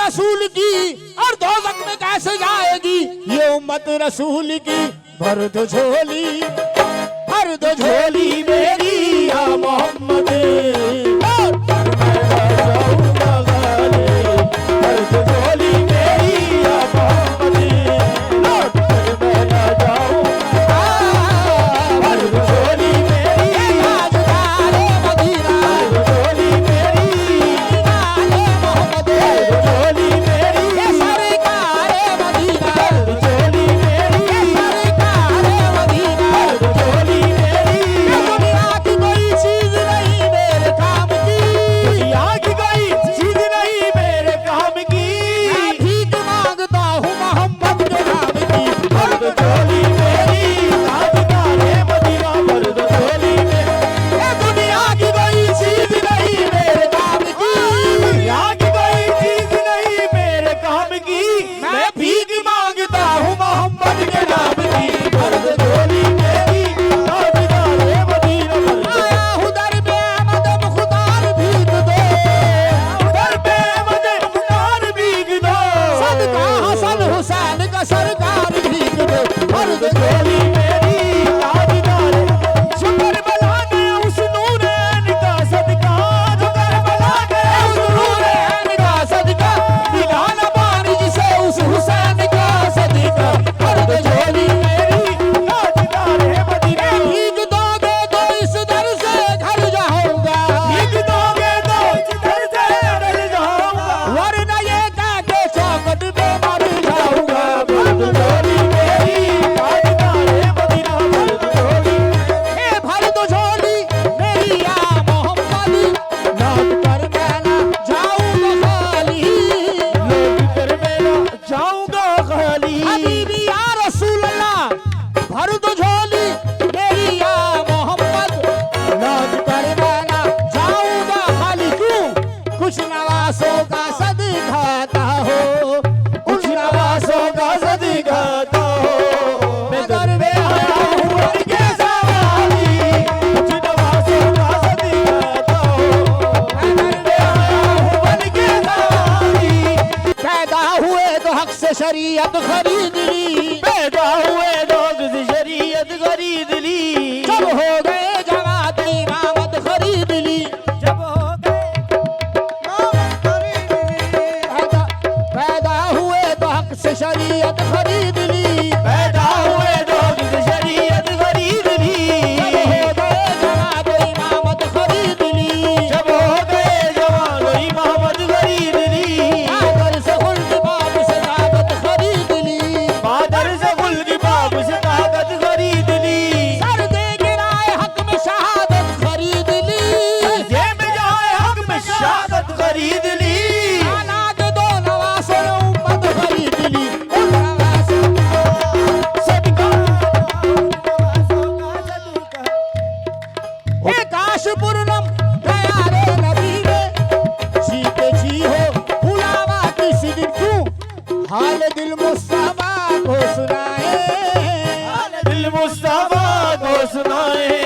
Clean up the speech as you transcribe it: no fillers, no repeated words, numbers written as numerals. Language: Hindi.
रसूल की और दोज़ख में कैसे जाएगी ये उम्मत रसूल की। भर दो झोली मेरी या मोहम्मद, और मैं जाऊंगा गाली। भर दो झोली मेरी या मोहम्मद, और मैं जाऊंगा। भर दो झोली मेरी ताजदारे मदीना, भर दो झोली मेरी आले मोहम्मद, भर दो झोली मेरी सरकारे मदीना, भर दो झोली मेरी सरकारे मदीना, भर दो झोली मेरी। दुनिया की कोई चीज नहीं मेरे काम की, दुनिया की कोई चीज नहीं मेरे काम की। मैं भीख मांगता हूँ मोहम्मद के नाम की। भर दो झोली मेरी ताजदारे मदीना, भर दो झोली मेरी। दुनिया की कोई चीज नहीं मेरे काम की, दुनिया की कोई चीज नहीं मेरे काम की। मैं भीख मांगता हूँ मोहम्मद के नाम की। भर दो झोली मेरी ताजदारे मदीना, भर दो। आया हूँ दर पे अहमद मुख्तार भीख दो, दर पे अहमद मुख्तार भीख दो। सदका हसन हुसैन का सरकार भीख दो। भर दो झोली मेरी ताजदारे, शुक्र बला गया उस नूरैन का सदका, शुक्र बला गया उस नूरैन का सदका। दिलाना पानी जिसे उस हुसैन का सदका। भर दो झोली मेरी ताजदारे मदीना। भीख दोगे तो इस दर से घर जाऊंगा, भीख दोगे तो इस दर से घर जाऊंगा, वरना ये कह के चौखट पे मर जाऊंगा। भर दो झोली मेरी ताजदारे मदीना, भर दो झोली। ए भर दो झोली मेरी या मोहम्मद, लौट कर मैं ना जाऊंगा खाली, लौट कर मैं ना जाऊंगा खाली। हबीबी या रसूल अल्लाह, भर दो झोली मेरी या मोहम्मद, लौट कर मैं ना जाऊंगा खाली। क्यों? कुछ नवासों का सदका हो, कुछ नवासों का सदका हो। मैं दर पे आया हूँ बन के सवाली, कुछ नवासों का सदका हो। मैं दर पे आया हूँ बन के सवाली। पैदा हुए तो हक से शरीयत खरीद ली, पैदा हुए तो हक से शरीयत खरीद ली। जब हो गए जमात इमामत खरीद ली, जब हो गए इमामत खरीद ली। पैदा हुए तो हक से शरीयत खरीद ली, पैदा हुए तो हक से शरीयत खरीद ली। जब हो गए जमात इमामत खरीद ली, जब हो गए जमात इमामत खरीद ली। बादर से खुल्द बाब से ताकत खरीद ली, बादर से खुल्द बाब से ताकत खरीद ली। सर दे गिराए हक में शहादत खरीद ली, जे में जाए हक में शहादत खरीद ली। अनाज दो नवासों ने उम्मत खरीद ली, उन नवासों का सदका, नवासों का सदका। ए काश पूर्णम गया रे नबी रे, जीते जी हो बुलावा किसी दिन। क्यों? हाल दिल मुस्तफा को सुनाए, हाल दिल मुस्तफा को सुनाए।